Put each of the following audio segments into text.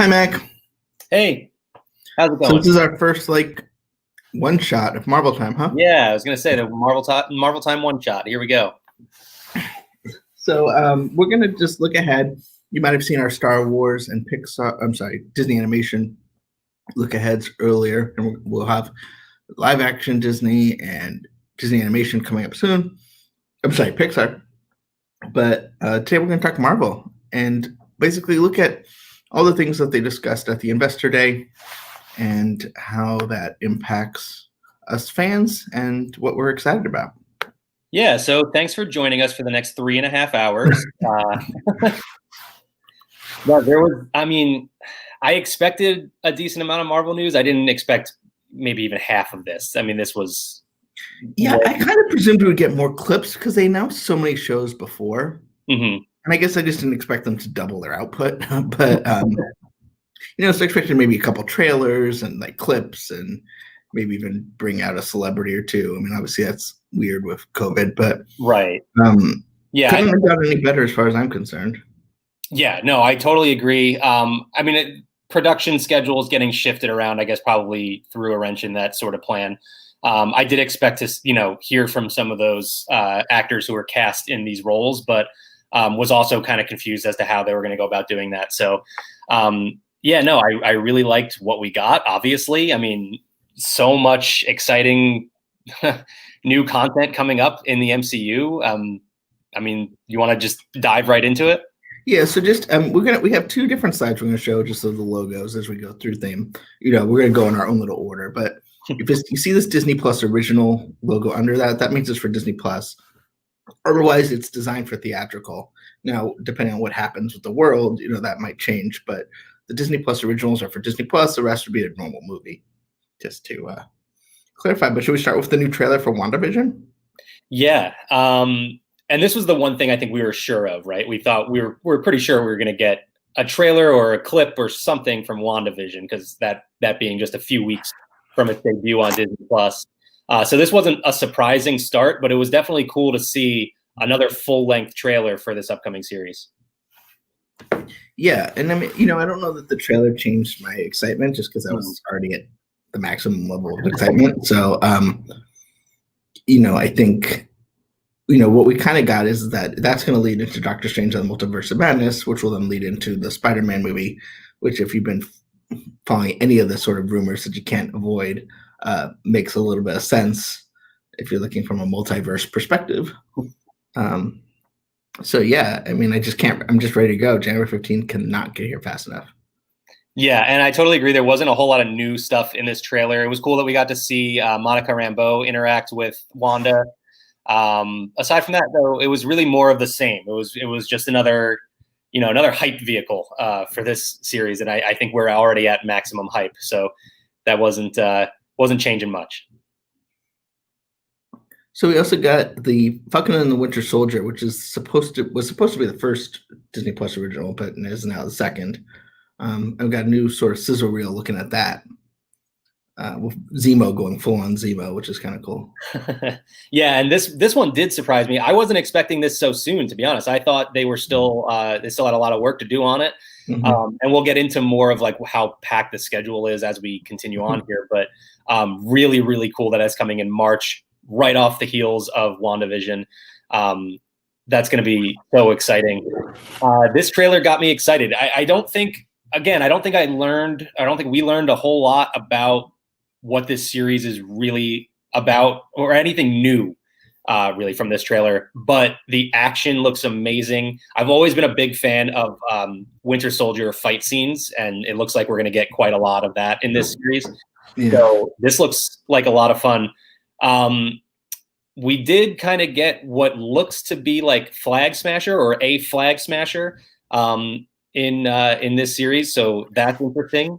Hi, Mac. Hey, how's it So going? this is our first one shot of Marvel time, huh? Yeah, I was gonna say the Marvel Time one shot. Here we go. So we're gonna just look ahead. You might have seen our Star Wars and Disney animation look aheads earlier, and we'll have live action Disney and Disney animation coming up soon. I'm sorry, Pixar. But today we're gonna talk Marvel and basically look at all the things that they discussed at the Investor Day and how that impacts us fans and what we're excited about. Yeah, so thanks for joining us for the next 3.5 hours. I expected a decent amount of Marvel news. I didn't expect maybe even half of this. I mean, this was. Yeah, I kind of presumed we would get more clips because they announced so many shows before. Mm-hmm. And I guess I just didn't expect them to double their output. But, so I expected maybe a couple trailers and clips and maybe even bring out a celebrity or two. I mean, obviously that's weird with COVID, but Right. Yeah, couldn't have gotten any better as far as I'm concerned. Yeah, no, I totally agree. Production schedules getting shifted around, I guess, probably threw a wrench in that sort of plan. I did expect to, hear from some of those actors who were cast in these roles, but was also kind of confused as to how they were going to go about doing that. So, I really liked what we got. Obviously, I mean, so much exciting new content coming up in the MCU. You want to just dive right into it? Yeah, so just we have two different slides we're going to show just of the logos as we go through them. We're going to go in our own little order, but if you see this Disney Plus original logo under that means it's for Disney Plus. Otherwise, it's designed for theatrical. Now, depending on what happens with the world, that might change, but the Disney Plus originals are for Disney Plus. The rest would be a normal movie, just to clarify. But should we start with the new trailer for WandaVision? Yeah. And this was the one thing I think we were sure of, right? We thought we were pretty sure we were going to get a trailer or a clip or something from WandaVision, because that being just a few weeks from its debut on Disney Plus. So this wasn't a surprising start, but it was definitely cool to see another full-length trailer for this upcoming series. Yeah, and I mean, I don't know that the trailer changed my excitement, just because I was already at the maximum level of excitement. So, I think, what we kind of got is that's going to lead into Doctor Strange and the Multiverse of Madness, which will then lead into the Spider-Man movie, which, if you've been following any of the sort of rumors that you can't avoid, makes a little bit of sense if you're looking from a multiverse perspective. So yeah, I mean, I'm just ready to go. January 15th cannot get here fast enough. Yeah, and I totally agree. There wasn't a whole lot of new stuff in this trailer. It was cool that we got to see Monica Rambeau interact with Wanda. Aside from that, though, it was really more of the same. It was just another hype vehicle for this series, and I think we're already at maximum hype. So that wasn't changing much. So we also got the Falcon and the Winter Soldier, which was supposed to be the first Disney Plus original, but is now the second. I've got a new sort of sizzle reel looking at that, with Zemo going full on Zemo, which is kind of cool. Yeah, and this one did surprise me. I wasn't expecting this so soon, to be honest. I thought they were still they still had a lot of work to do on it. Mm-hmm. And we'll get into more of how packed the schedule is as we continue on here. But really, really cool that it's coming in March, right off the heels of WandaVision. That's going to be so exciting. This trailer got me excited. I don't think we learned a whole lot about what this series is really about, or anything new, really, from this trailer. But the action looks amazing. I've always been a big fan of Winter Soldier fight scenes, and it looks like we're going to get quite a lot of that in this series. Yeah. So this looks like a lot of fun. We did kind of get what looks to be like Flag Smasher, or a Flag Smasher, in this series. So that's interesting.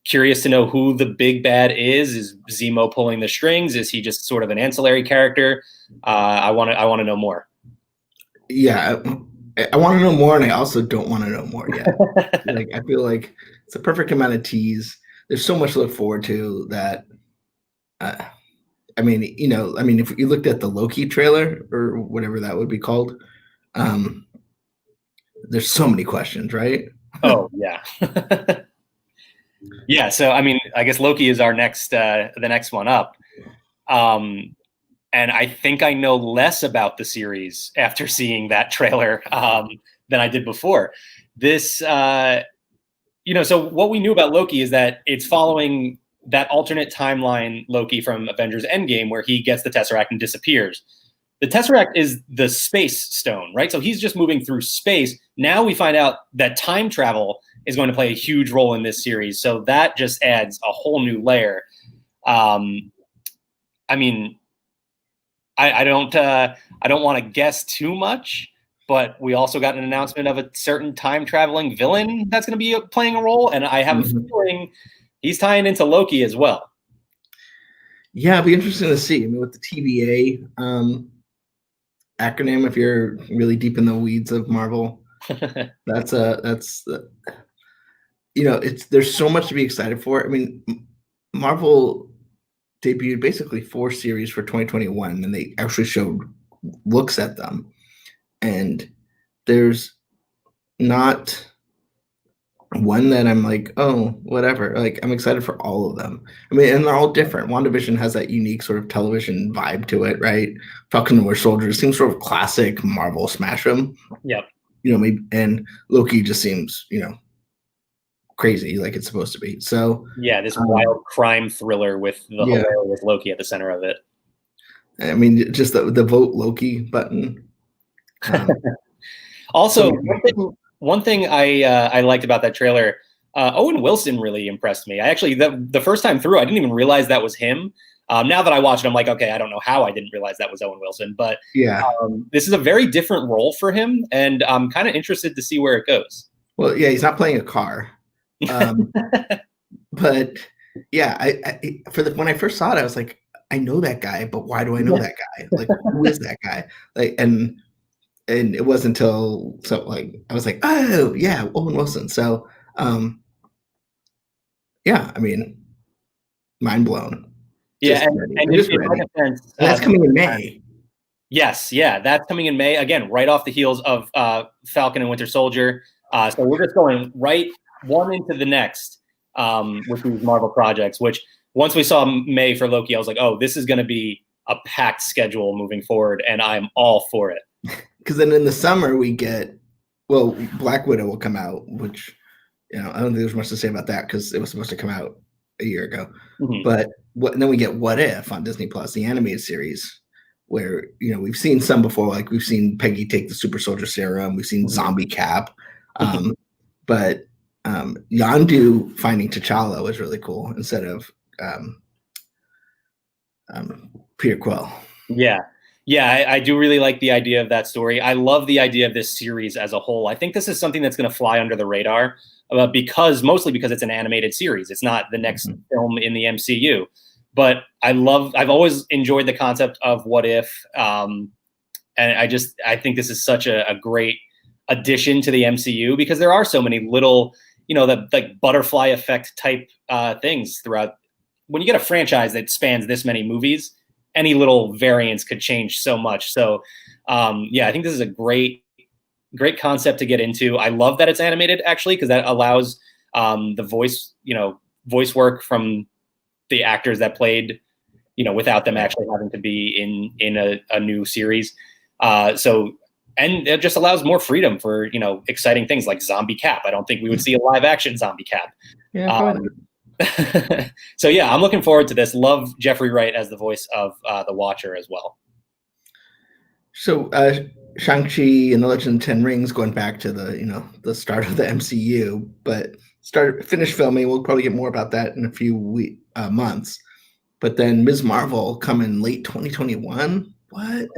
Curious to know who the big bad is. Is Zemo pulling the strings? Is he just sort of an ancillary character? I want to know more. Yeah, I want to know more, and I also don't want to know more yet. I feel like it's a perfect amount of tease. There's so much to look forward to that. If you looked at the Loki trailer, or whatever that would be called, there's so many questions, right? Oh yeah. Yeah. So I mean, I guess Loki is our next the next one up. And I think I know less about the series after seeing that trailer than I did before. This, so what we knew about Loki is that it's following that alternate timeline Loki from Avengers Endgame, where he gets the Tesseract and disappears. The Tesseract is the space stone, right? So he's just moving through space. Now we find out that time travel is going to play a huge role in this series. So that just adds a whole new layer. I mean, I don't want to guess too much, but we also got an announcement of a certain time traveling villain that's going to be playing a role, and I have a feeling he's tying into Loki as well. Yeah, it'll be interesting to see. I mean, with the TVA acronym, if you're really deep in the weeds of Marvel, that's there's so much to be excited for. I mean, Marvel debuted basically 4 series for 2021, and they actually showed looks at them, and there's not one that I'm like, oh, whatever. Like, I'm excited for all of them. I mean, and they're all different. WandaVision has that unique sort of television vibe to it, right? Falcon and Winter Soldier seems sort of classic Marvel smash 'em. Yep. Maybe, and Loki just seems, crazy like it's supposed to be. So yeah, this wild crime thriller with the hilarious Loki at the center of it. I mean, just the vote Loki button. Also, one thing I liked about that trailer, Owen Wilson really impressed me. I actually the first time through, I didn't even realize that was him. Now that I watch it, I'm like, okay, I don't know how I didn't realize that was Owen Wilson, but this is a very different role for him, and I'm kind of interested to see where it goes. Well, yeah, he's not playing a car. But yeah, when I first saw it, I was like, I know that guy, but why do I know that guy? Like, who is that guy? Like, and it wasn't until I was like, oh yeah, Owen Wilson. So yeah, I mean, mind blown. Yeah, and that's coming in May. Yes, yeah, that's coming in May again, right off the heels of Falcon and Winter Soldier. So we're just going right one into the next with these Marvel projects, which once we saw May for Loki, I was like, oh, this is going to be a packed schedule moving forward, and I'm all for it. Because then in the summer we get, Black Widow will come out, which, I don't think there's much to say about that because it was supposed to come out a year ago. But then we get What If on Disney Plus, the animated series, where, we've seen some before, like we've seen Peggy take the super soldier serum, we've seen Zombie Cap. But Yondu finding T'Challa was really cool instead of Peter Quill. Yeah, I do really like the idea of that story. I love the idea of this series as a whole. I think this is something that's going to fly under the radar mostly because it's an animated series. It's not the next film in the MCU. But I've always enjoyed the concept of What If. And I think this is such a great addition to the MCU because there are so many little, the like butterfly effect type things throughout. When you get a franchise that spans this many movies, any little variance could change so much. So I think this is a great concept to get into. I love that it's animated actually, because that allows the voice work from the actors that played, without them actually having to be in a new series. And it just allows more freedom for, exciting things like Zombie Cap. I don't think we would see a live action Zombie Cap. Yeah, so yeah, I'm looking forward to this. Love Jeffrey Wright as the voice of the Watcher as well. So Shang-Chi and the Legend of the Ten Rings, going back to the start of the MCU, but finished filming. We'll probably get more about that in a few months. But then Ms. Marvel coming late 2021. What?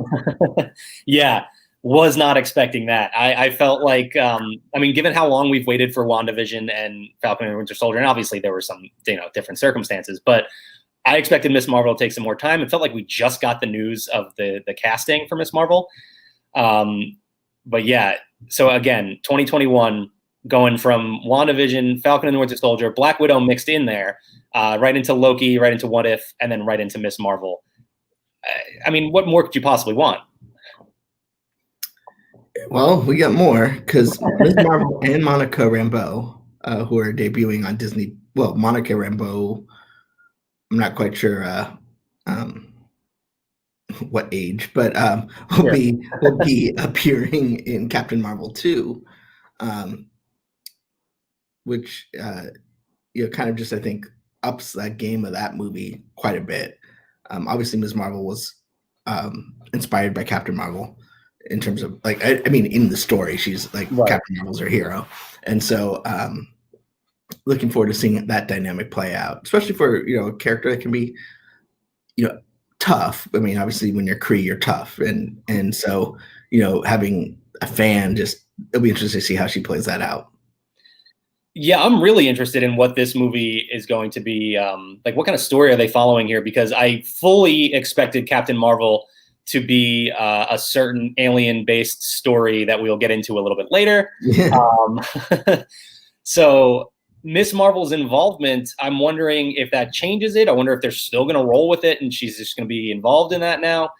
Yeah. Was not expecting that. I felt like, given how long we've waited for WandaVision and Falcon and Winter Soldier, and obviously there were some, different circumstances, but I expected Ms. Marvel to take some more time. It felt like we just got the news of the casting for Ms. Marvel. But yeah, so again, 2021, going from WandaVision, Falcon and Winter Soldier, Black Widow mixed in there, right into Loki, right into What If, and then right into Ms. Marvel. What more could you possibly want? Well, we got more because Ms. Marvel and Monica Rambeau, who are debuting on Disney. Well, Monica Rambeau, I'm not quite sure um, what age, but Sure. will be appearing in Captain Marvel 2, um, which kind of just I think ups that game of that movie quite a bit. Obviously, Ms. Marvel was inspired by Captain Marvel in terms of like I mean in the story she's like Right. Captain Marvel's her hero, and so looking forward to seeing that dynamic play out, especially for a character that can be tough. I mean, obviously when you're Kree, you're tough, and so having a fan, just it'll be interesting to see how she plays that out. Yeah, I'm really interested in what this movie is going to be. Like, what kind of story are they following here? Because I fully expected Captain Marvel to be a certain alien-based story that we'll get into a little bit later. Yeah. So Miss Marvel's involvement, I'm wondering if that changes it. I wonder if they're still going to roll with it and she's just going to be involved in that now.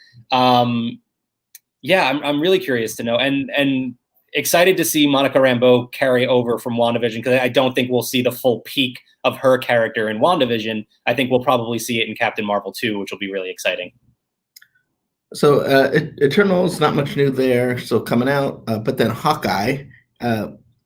Yeah, I'm really curious to know, and excited to see Monica Rambeau carry over from WandaVision, because I don't think we'll see the full peak of her character in WandaVision. I think we'll probably see it in Captain Marvel 2, which will be really exciting. So Eternals, not much new there. So coming out, but then Hawkeye,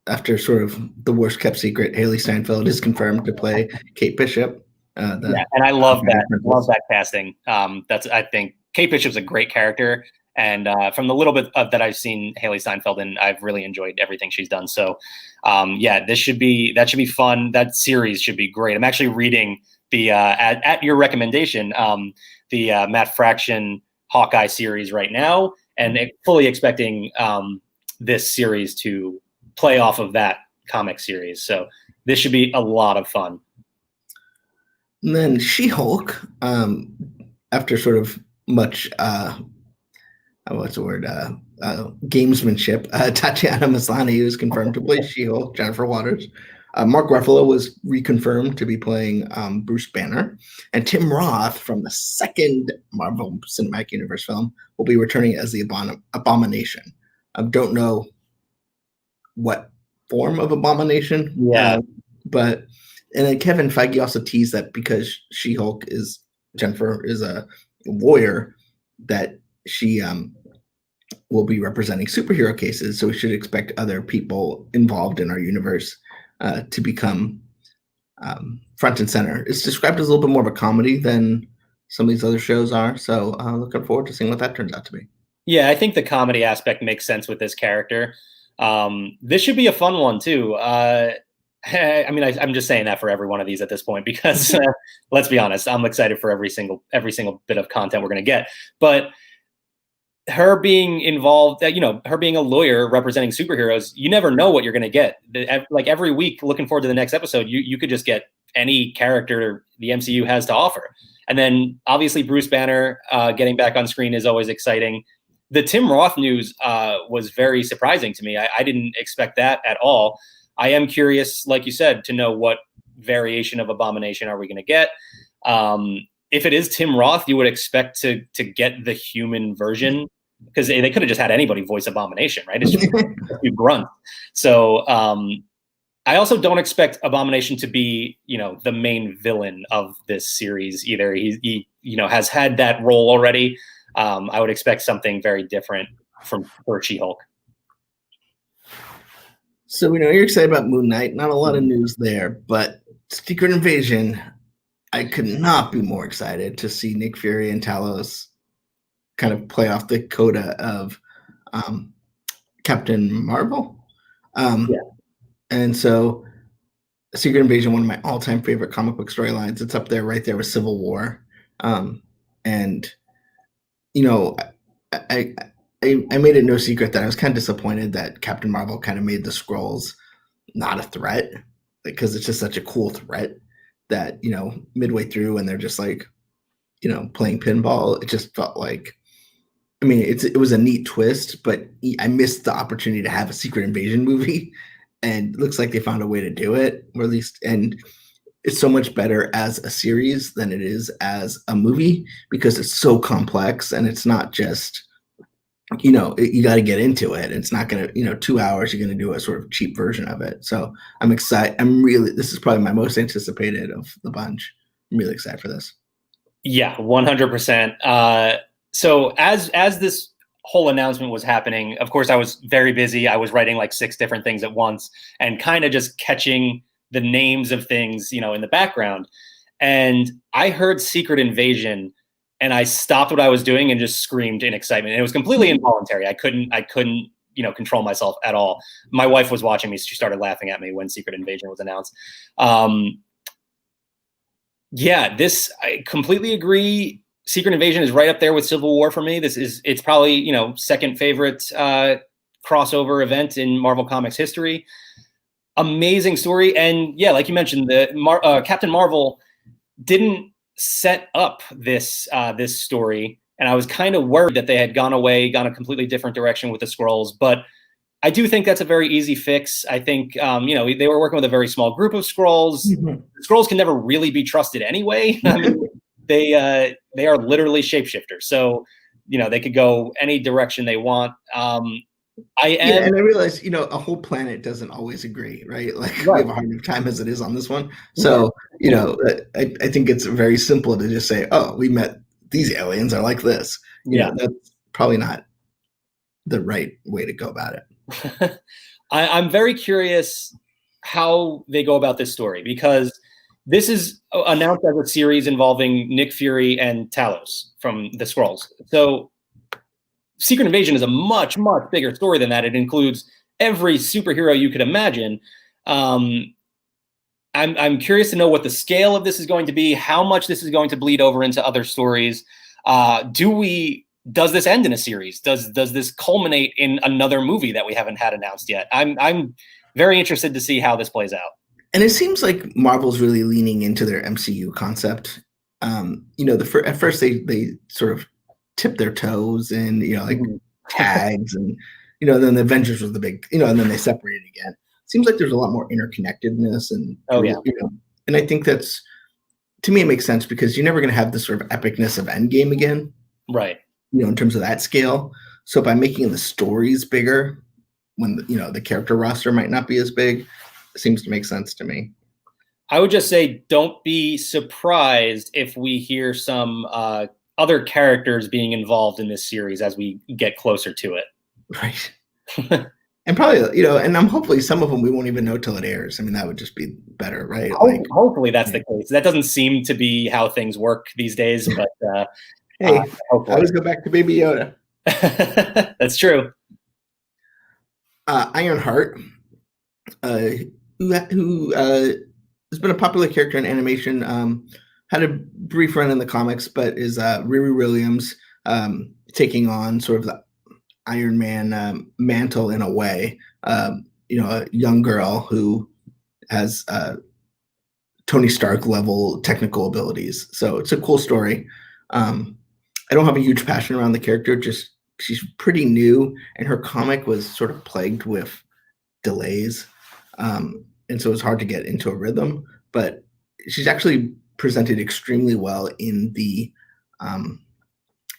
after sort of the worst kept secret, Haley Steinfeld is confirmed to play Kate Bishop. Yeah, and I love that. Love that casting. I think Kate Bishop's a great character, and from the little bit that I've seen Haley Steinfeld in, I've really enjoyed everything she's done. So, yeah, that should be fun. That series should be great. I'm actually reading the at your recommendation, the Matt Fraction Hawkeye series right now, and fully expecting this series to play off of that comic series. So this should be a lot of fun. And then She-Hulk, after sort of much what's the word? Gamesmanship. Tatiana Maslany was confirmed to play She-Hulk. Jennifer Waters. Mark Ruffalo was reconfirmed to be playing Bruce Banner. And Tim Roth from the second Marvel Cinematic Universe film will be returning as the Abomination. I don't know what form of Abomination. Yeah. And then Kevin Feige also teased that because Jennifer is a lawyer, that she will be representing superhero cases. So we should expect other people involved in our universe to become front and center. It's described as a little bit more of a comedy than some of these other shows are. So looking forward to seeing what that turns out to be. Yeah, I think the comedy aspect makes sense with this character. This should be a fun one too. I mean, I'm just saying that for every one of these at this point, because let's be honest, I'm excited for every single bit of content we're going to get. But her being involved, her being a lawyer representing superheroes, you never know what you're going to get. Like every week, looking forward to the next episode, you could just get any character the MCU has to offer. And then obviously Bruce Banner getting back on screen is always exciting. The Tim Roth news was very surprising to me. I didn't expect that at all. I am curious, like you said, to know what variation of Abomination are we going to get. If it is Tim Roth, you would expect to get the human version, because they could have just had anybody voice Abomination, right? It's just a grunt. So I also don't expect Abomination to be, the main villain of this series either. He has had that role already. I would expect something very different for She-Hulk. So we know you're excited about Moon Knight. Not a lot of news there, but Secret Invasion, I could not be more excited to see Nick Fury and Talos kind of play off the coda of Captain Marvel. Yeah. And so Secret Invasion, one of my all-time favorite comic book storylines. It's up there, right there with Civil War. And I made it no secret that I was kind of disappointed that Captain Marvel kind of made the Skrulls not a threat, because it's just such a cool threat that, midway through when they're just like, playing pinball, it just felt like, I mean, it was a neat twist, but I missed the opportunity to have a Secret Invasion movie, and it looks like they found a way to do it, or at least, and it's so much better as a series than it is as a movie, because it's so complex, and it's not just you got to get into it. It's not going to, 2 hours, you're going to do a sort of cheap version of it. So I'm excited. This is probably my most anticipated of the bunch. I'm really excited for this. Yeah, 100%. So as this whole announcement was happening, of course, I was very busy. I was writing like 6 different things at once and kind of just catching the names of things, in the background. And I heard Secret Invasion, and I stopped what I was doing and just screamed in excitement. And it was completely involuntary. I couldn't, control myself at all. My wife was watching me. So she started laughing at me when Secret Invasion was announced. I completely agree. Secret Invasion is right up there with Civil War for me. It's probably, second favorite crossover event in Marvel Comics history. Amazing story. And yeah, like you mentioned, Captain Marvel didn't set up this story, and I was kind of worried that they had gone a completely different direction with the Skrulls. But I do think that's a very easy fix. I think they were working with a very small group of Skrulls. Mm-hmm. Skrulls can never really be trusted anyway. I mean, they are literally shapeshifters, so they could go any direction they want. And I realize, a whole planet doesn't always agree, right? Like we have a hard enough time as it is on this one. So, I think it's very simple to just say, oh, we met these aliens are like this. That's probably not the right way to go about it. I'm very curious how they go about this story, because this is announced as a series involving Nick Fury and Talos from the Skrulls. So Secret Invasion is a much, much bigger story than that. It includes every superhero you could imagine. I'm curious to know what the scale of this is going to be, how much this is going to bleed over into other stories. Does this end in a series? Does this culminate in another movie that we haven't had announced yet? I'm very interested to see how this plays out. And it seems like Marvel's really leaning into their MCU concept. At first they sort of tipped their toes in, like tags, and then the Avengers was the big, and then they separated again. Seems like there's a lot more interconnectedness, and and I think that's, to me, it makes sense, because you're never going to have the sort of epicness of Endgame again, right? In terms of that scale. So by making the stories bigger, when the character roster might not be as big, it seems to make sense to me. I would just say, don't be surprised if we hear some other characters being involved in this series as we get closer to it. Right. And probably, and I'm hopefully some of them we won't even know till it airs. I mean, that would just be better, right? Hopefully that's the case. That doesn't seem to be how things work these days, but hey, I always go back to Baby Yoda. That's true. Ironheart, who has been a popular character in animation, had a brief run in the comics, but is Riri Williams taking on sort of the Iron Man mantle in a way. A young girl who has Tony Stark level technical abilities. So it's a cool story. I don't have a huge passion around the character. Just she's pretty new, and her comic was sort of plagued with delays, and so it's hard to get into a rhythm. But she's actually presented extremely well in the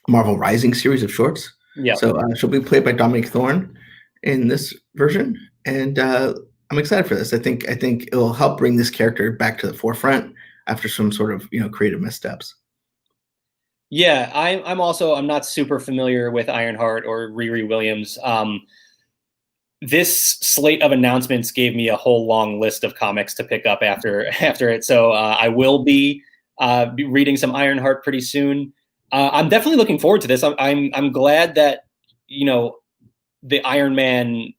Marvel Rising series of shorts. Yeah. So she'll be played by Dominique Thorne in this version, and I'm excited for this. I think it'll help bring this character back to the forefront after some sort of creative missteps. Yeah, I'm not super familiar with Ironheart or Riri Williams. This slate of announcements gave me a whole long list of comics to pick up after it. So I will be reading some Ironheart pretty soon. I'm definitely looking forward to this. I'm glad that the Iron Man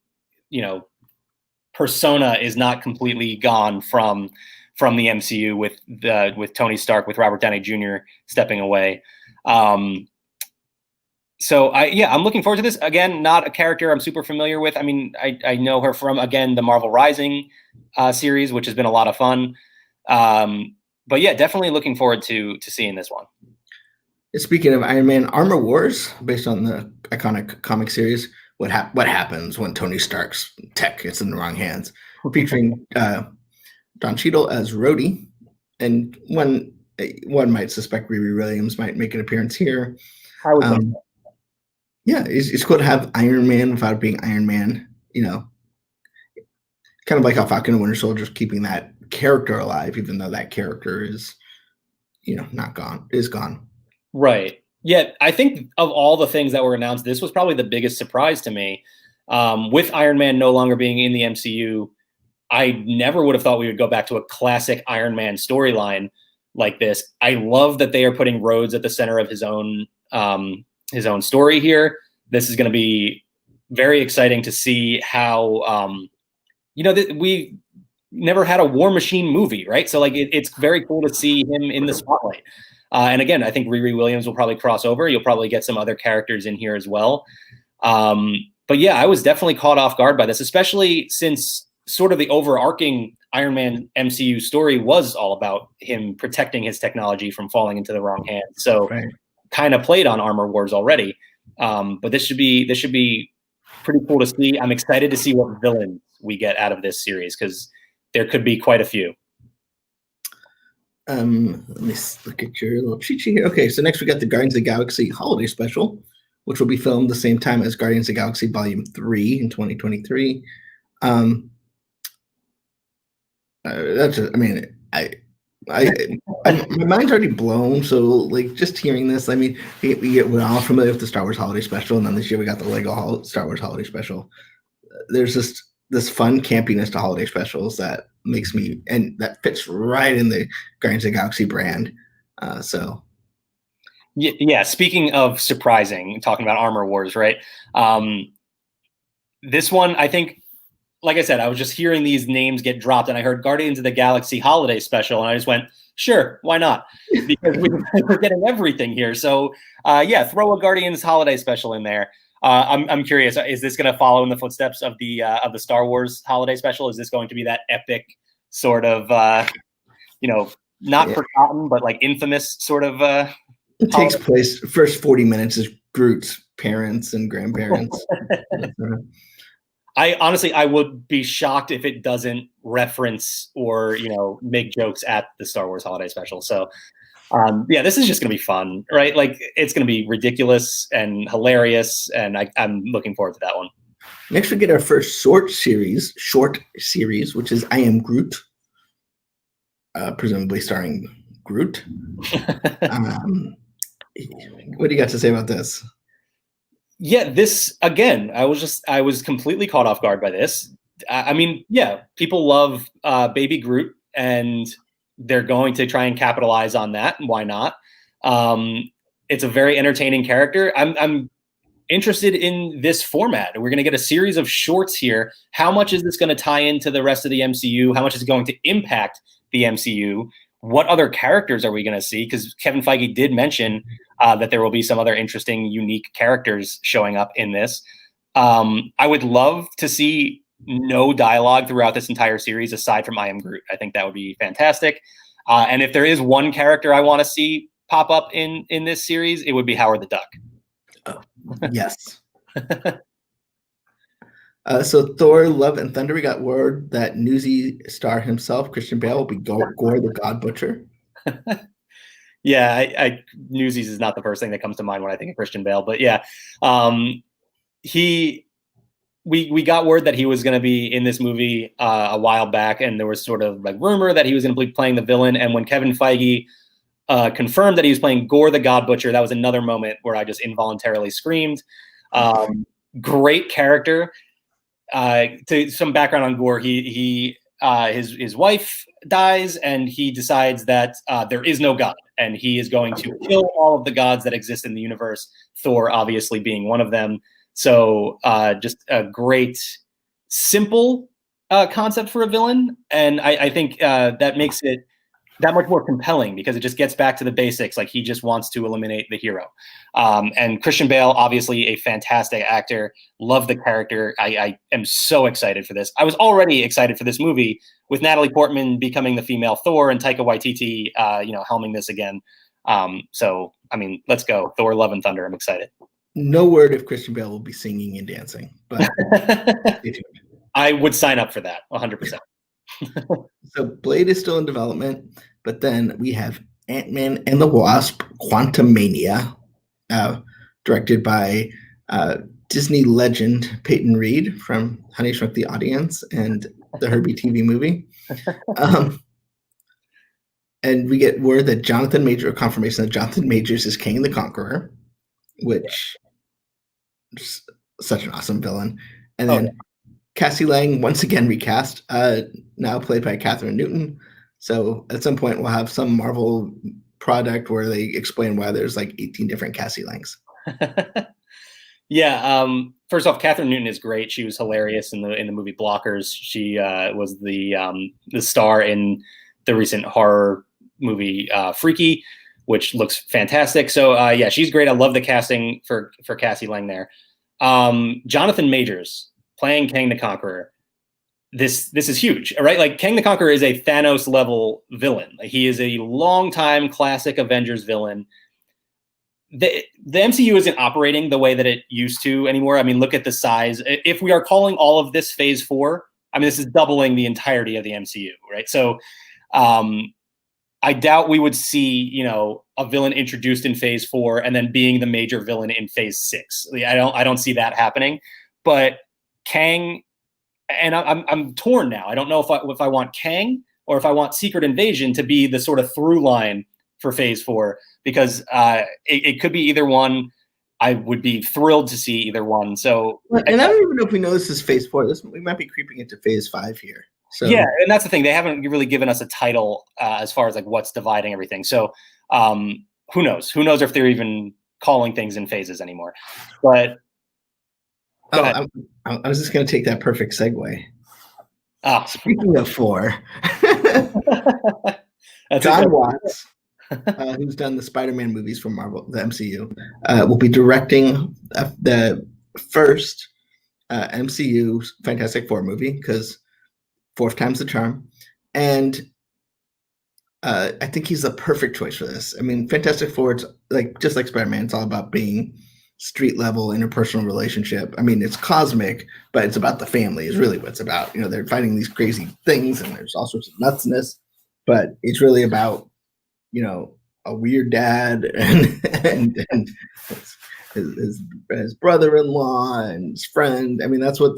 persona is not completely gone from the MCU with Tony Stark, with Robert Downey Jr. stepping away. So I'm looking forward to this. Again, not a character I'm super familiar with. I mean, I know her from, again, the Marvel Rising series, which has been a lot of fun. But yeah, definitely looking forward to seeing this one. Speaking of Iron Man, Armor Wars, based on the iconic comic series, what happens when Tony Stark's tech gets in the wrong hands, featuring Don Cheadle as Rhodey, and one might suspect Riri Williams might make an appearance here. Yeah, it's cool to have Iron Man without being Iron Man. Kind of like how Falcon and Winter Soldier is keeping that character alive, even though that character is, not gone, is gone. Right. Yeah, I think of all the things that were announced, this was probably the biggest surprise to me. With Iron Man no longer being in the MCU, I never would have thought we would go back to a classic Iron Man storyline like this. I love that they are putting Rhodes at the center of his own story here. This is going to be very exciting to see how we never had a War Machine movie, right? So like it's very cool to see him in the spotlight. And again, I think Riri Williams will probably cross over. You'll probably get some other characters in here as well. But yeah, I was definitely caught off guard by this, especially since sort of the overarching Iron Man MCU story was all about him protecting his technology from falling into the wrong hands. So kind of played on Armor Wars already. But this should be pretty cool to see. I'm excited to see what villains we get out of this series, because there could be quite a few. Let me look at your little cheat sheet here. Okay, so next we got the Guardians of the Galaxy Holiday Special, which will be filmed the same time as Guardians of the Galaxy Volume 3 in 2023. My mind's already blown. So like just hearing this, we're all familiar with the Star Wars Holiday Special, and then this year we got the Lego Star Wars Holiday Special. There's just this fun campiness to holiday specials that makes me, and that fits right in the Guardians of the Galaxy brand. Yeah. Speaking of surprising, talking about Armor Wars, right? This one, I think, like I said, I was just hearing these names get dropped, and I heard Guardians of the Galaxy Holiday Special, and I just went, sure, why not? Because we're getting everything here. So throw a Guardians Holiday Special in there. I'm curious, is this going to follow in the footsteps of the Star Wars Holiday Special? Is this going to be that epic sort of, not forgotten, but like infamous sort of? It takes place, first 40 minutes is Groot's parents and grandparents. I would be shocked if it doesn't reference or, make jokes at the Star Wars Holiday Special. So this is just going to be fun, right? Like it's going to be ridiculous and hilarious. And I'm looking forward to that one. Next, we get our first short series, which is I Am Groot, presumably starring Groot. What do you got to say about this? Yeah, this again, I was completely caught off guard by this. People love Baby Groot, and they're going to try and capitalize on that. Why not? It's a very entertaining character. I'm interested in this format. We're going to get a series of shorts here. How much is this going to tie into the rest of the MCU? How much is it going to impact the MCU? What other characters are we going to see? Because Kevin Feige did mention that there will be some other interesting, unique characters showing up in this. I would love to see no dialogue throughout this entire series aside from I Am Groot. I think that would be fantastic. And if there is one character I want to see pop up in this series, it would be Howard the Duck. Oh, yes. So Thor, Love and Thunder, we got word that Newsy star himself, Christian Bale, will be Gore the God Butcher. Yeah, Newsies is not the first thing that comes to mind when I think of Christian Bale, but yeah, we got word that he was going to be in this movie a while back, and there was sort of like rumor that he was going to be playing the villain. And when Kevin Feige confirmed that he was playing Gore the God Butcher, that was another moment where I just involuntarily screamed. Great character. To some background on Gore, his wife dies, and he decides that there is no God, and he is going to kill all of the gods that exist in the universe, Thor obviously being one of them. So just a great, simple concept for a villain, and I think that makes it that much more compelling because it just gets back to the basics. Like he just wants to eliminate the hero. And Christian Bale, obviously a fantastic actor. Love the character. I am so excited for this. I was already excited for this movie with Natalie Portman becoming the female Thor and Taika Waititi, helming this again. So, I mean, let's go. Thor, Love and Thunder. I'm excited. No word if Christian Bale will be singing and dancing, but I would sign up for that 100%. So Blade is still in development, but then we have Ant-Man and the Wasp: Quantumania, directed by Disney legend Peyton Reed from Honey Shrunk the Audience and the Herbie TV movie. And we get word that confirmation that Jonathan Majors is King the Conqueror, which is such an awesome villain. And then Cassie Lang, once again recast, now played by Catherine Newton. So at some point, we'll have some Marvel product where they explain why there's like 18 different Cassie Langs. Yeah. First off, Catherine Newton is great. She was hilarious in the movie Blockers. She was the star in the recent horror movie Freaky, which looks fantastic. So yeah, she's great. I love the casting for Cassie Lang there. Jonathan Majors playing Kang the Conqueror. This is huge, right? Like Kang the Conqueror is a Thanos level villain. Like, he is a longtime classic Avengers villain. The MCU isn't operating the way that it used to anymore. I mean, look at the size. If we are calling all of this Phase 4, I mean, this is doubling the entirety of the MCU, right? So I doubt we would see, a villain introduced in Phase 4 and then being the major villain in Phase 6. I don't see that happening. But Kang, and I'm torn now. I don't know if I want Kang or if I want Secret Invasion to be the sort of through line for Phase 4, because it could be either one. I would be thrilled to see either one. So, and I don't even know if we know this is Phase 4. We might be creeping into Phase 5 here. So yeah, and that's the thing. They haven't really given us a title as far as like what's dividing everything. So who knows? Who knows if they're even calling things in phases anymore? But I was just going to take that perfect segue. Speaking of 4, John Watts, who's done the Spider-Man movies for Marvel, the MCU, will be directing the first MCU Fantastic Four movie, because 4th time's the charm. And I think he's the perfect choice for this. I mean, Fantastic Four, it's just like Spider-Man, it's all about being street level interpersonal relationship. I mean, it's cosmic, but it's about the family is really what it's about. They're fighting these crazy things and there's all sorts of nutsiness, but it's really about, a weird dad and his brother-in-law and his friend. I mean, that's what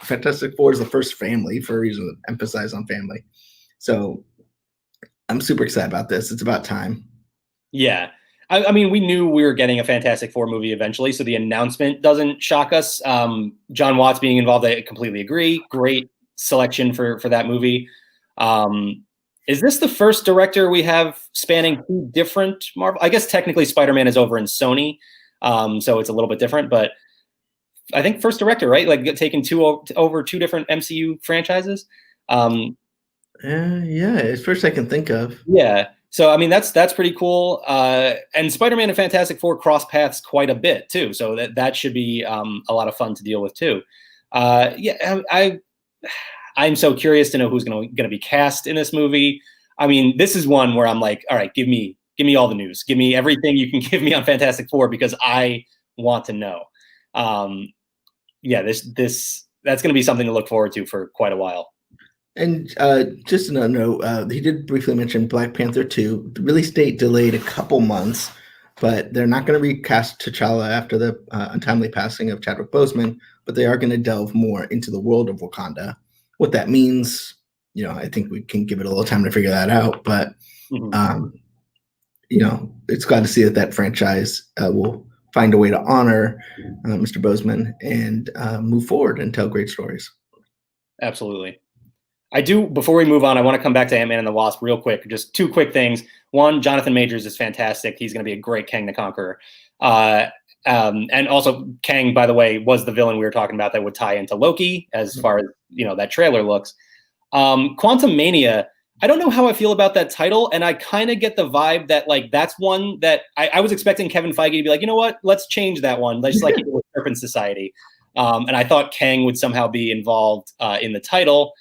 Fantastic Four is, the first family, for a reason to emphasize on family. So I'm super excited about this. It's about time. Yeah. I mean, we knew we were getting a Fantastic Four movie eventually, so the announcement doesn't shock us. John Watts being involved, I completely agree. Great selection for that movie. Is this the first director we have spanning 2 different Marvel? I guess technically Spider-Man is over in Sony, so it's a little bit different, but I think first director, right? Like taking over 2 different MCU franchises. Yeah, it's first I can think of. Yeah. So, I mean, that's pretty cool. And Spider-Man and Fantastic Four cross paths quite a bit too. So that should be a lot of fun to deal with too. Yeah, I'm so curious to know who's going to be cast in this movie. I mean, this is one where I'm like, all right, give me all the news. Give me everything you can give me on Fantastic Four, because I want to know. Yeah, that's going to be something to look forward to for quite a while. And just another note, he did briefly mention Black Panther 2. The release date delayed a couple months, but they're not going to recast T'Challa after the untimely passing of Chadwick Boseman, but they are going to delve more into the world of Wakanda. What that means, I think we can give it a little time to figure that out. But, it's glad to see that franchise will find a way to honor Mr. Boseman and move forward and tell great stories. Absolutely. I do, before we move on, I want to come back to Ant-Man and the Wasp real quick. Just 2 quick things. One, Jonathan Majors is fantastic. He's going to be a great Kang the Conqueror. And also, Kang, by the way, was the villain we were talking about that would tie into Loki, as far as, that trailer looks. Quantum Mania, I don't know how I feel about that title, and I kind of get the vibe that, that's one that I was expecting Kevin Feige to be like, you know what, let's change that one, just like he did with Serpent Society. And I thought Kang would somehow be involved in the title,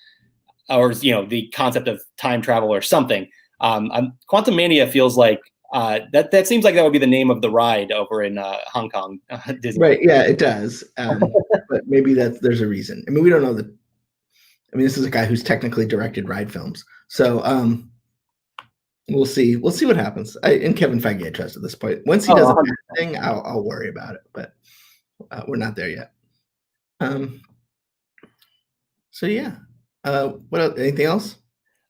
or the concept of time travel or something. Quantum Mania feels like that seems like that would be the name of the ride over in Hong Kong. Disney. Right? Yeah, it does. But maybe there's a reason. I mean, we don't know that. I mean, this is a guy who's technically directed ride films, so we'll see. We'll see what happens. And Kevin Feige, I trust at this point. Once he does a bad thing, I'll worry about it. But We're not there yet. So yeah. What else? Anything else?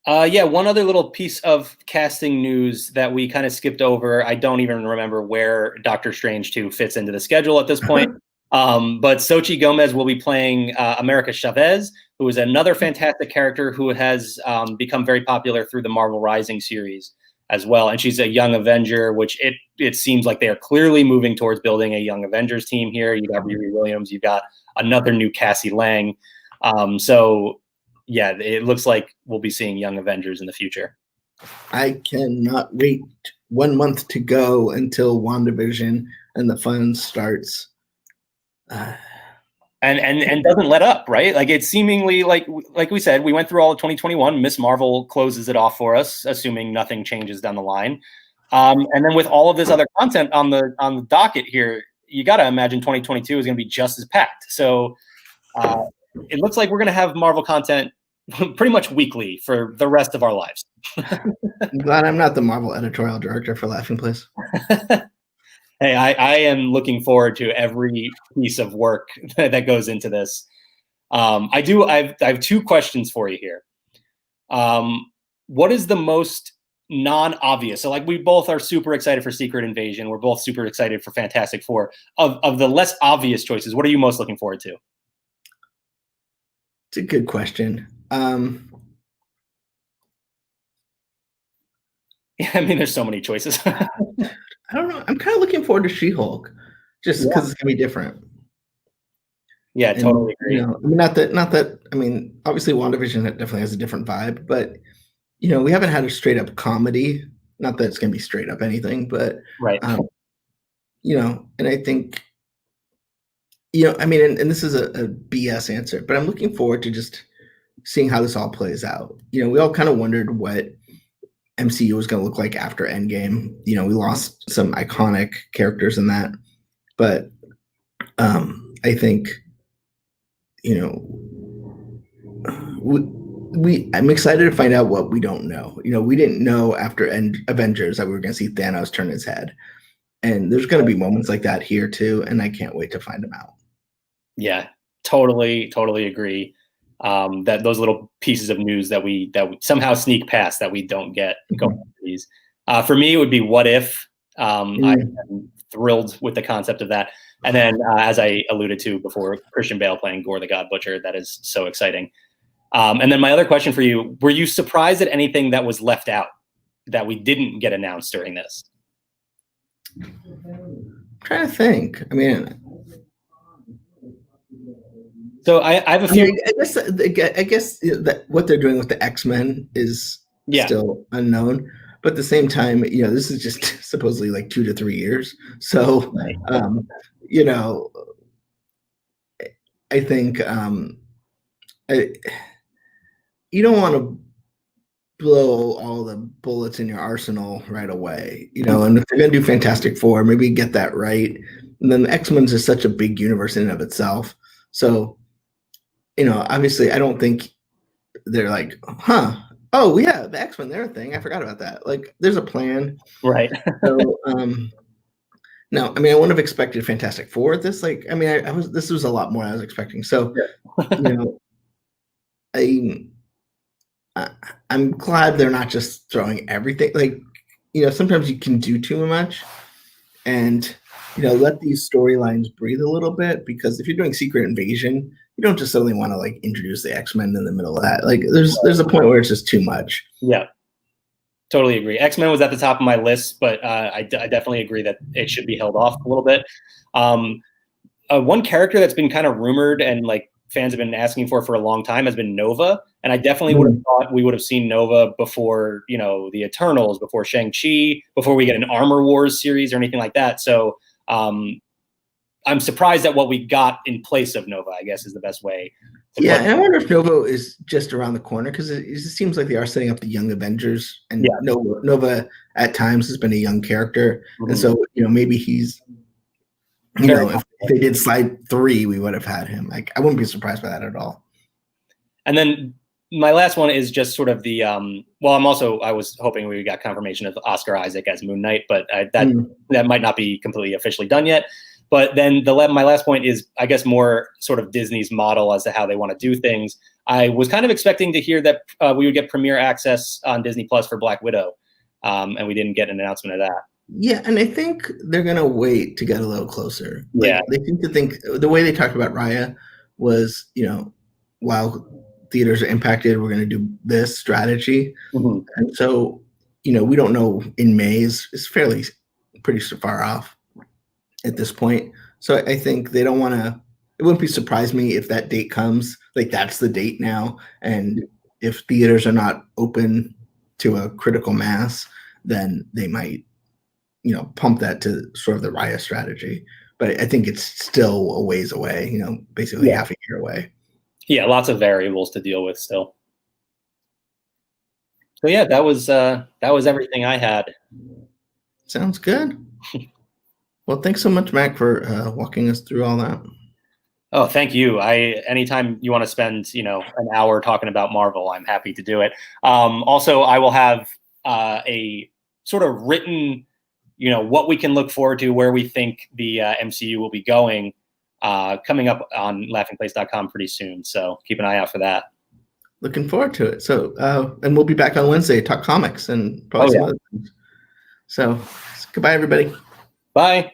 Yeah, one other little piece of casting news that we kind of skipped over. I don't even remember where Doctor Strange 2 fits into the schedule at this point. But Xochitl Gomez will be playing America Chavez, who is another fantastic character who has become very popular through the Marvel Rising series as well. And she's a young Avenger, which it seems like they are clearly moving towards building a young Avengers team here. You've got Riri Williams, you've got another new Cassie Lang. So yeah, it looks like we'll be seeing young Avengers in the future. I cannot wait 1 month to go until WandaVision and the fun starts. And doesn't let up, right? Like it's seemingly like we said, we went through all of 2021. Miss Marvel closes it off for us, assuming nothing changes down the line. And then with all of this other content on the docket here, you got to imagine 2022 is going to be just as packed. So it looks like we're going to have Marvel content pretty much weekly for the rest of our lives. I'm glad I'm not the Marvel editorial director for Laughing Place. Hey, I am looking forward to every piece of work that goes into this. I have two questions for you here. What is the most non-obvious? So like we both are super excited for Secret Invasion. We're both super excited for Fantastic Four. Of the less obvious choices, what are you most looking forward to? It's a good question. I mean, there's so many choices. I don't know. I'm kind of looking forward to She-Hulk, just because it's gonna be different. Yeah, And, totally agree. I mean, not that. I mean, obviously, WandaVision definitely has a different vibe, but we haven't had a straight up comedy. Not that it's gonna be straight up anything, but right. And I think, I mean, and this is a BS answer, but I'm looking forward to just seeing how this all plays out. We all kind of wondered what MCU was going to look like after Endgame. We lost some iconic characters in that, but I think, I'm excited to find out what we don't know. We didn't know after Avengers that we were going to see Thanos turn his head, and there's going to be moments like that here too, and I can't wait to find them out. Yeah, totally agree. That those little pieces of news that we somehow sneak past that we don't get going into these. For me, it would be What If. I'm thrilled with the concept of that. And then, as I alluded to before, Christian Bale playing Gore the God Butcher. That is so exciting. And then my other question for you, were you surprised at anything that was left out that we didn't get announced during this? I'm trying to think. I mean, so I have a few. I guess that what they're doing with the X-Men is still unknown. But at the same time, this is just supposedly like 2 to 3 years. So, I think you don't want to blow all the bullets in your arsenal right away, and if they're going to do Fantastic Four, maybe get that right. And then the X-Men's is such a big universe in and of itself. So, obviously I don't think they're like, oh yeah, the X-Men, they're a thing. I forgot about that. Like there's a plan. Right. So, no, I mean, I wouldn't have expected Fantastic Four at this. Like, I mean, this was a lot more than I was expecting. So, I'm glad they're not just throwing everything. Like, sometimes you can do too much, and let these storylines breathe a little bit. Because if you're doing Secret Invasion, you don't just suddenly want to like introduce the X-Men in the middle of that. Like, there's a point where it's just too much. Yeah, totally agree. X-Men was at the top of my list, but I definitely agree that it should be held off a little bit. One character that's been kind of rumored and like fans have been asking for a long time has been Nova. And I definitely would have thought we would have seen Nova before, the Eternals, before Shang-Chi, before we get an Armor Wars series or anything like that. So I'm surprised at what we got in place of Nova, I guess is the best way. Yeah, and I wonder if Nova is just around the corner, because it seems like they are setting up the Young Avengers, and Nova at times has been a young character. And so, maybe he's, if they did Slide 3, we would have had him. Like, I wouldn't be surprised by that at all. And then my last one is just sort of the I was hoping we got confirmation of Oscar Isaac as Moon Knight, but that might not be completely officially done yet. But then my last point is, I guess, more sort of Disney's model as to how they want to do things. I was kind of expecting to hear that we would get premiere access on Disney Plus for Black Widow, and we didn't get an announcement of that. Yeah, and I think they're gonna wait to get a little closer. Like, Yeah. they seem to think the way they talked about Raya was, while theaters are impacted, we're gonna do this strategy. Mm-hmm. And so, we don't know in May is fairly pretty far off at this point. So I think they don't want to. It wouldn't surprise me if that date comes. Like, that's the date now, and if theaters are not open to a critical mass, then they might, pump that to sort of the Raya strategy. But I think it's still a ways away. Basically half a year away. Yeah, lots of variables to deal with still. So yeah, that was everything I had. Sounds good. Well, thanks so much, Mac, for walking us through all that. Oh, thank you. Anytime you want to spend, an hour talking about Marvel, I'm happy to do it. Also, I will have a sort of written, what we can look forward to, where we think the MCU will be going, coming up on laughingplace.com pretty soon. So keep an eye out for that. Looking forward to it. So, and we'll be back on Wednesday to talk comics and probably some other things. So, goodbye, everybody. Bye.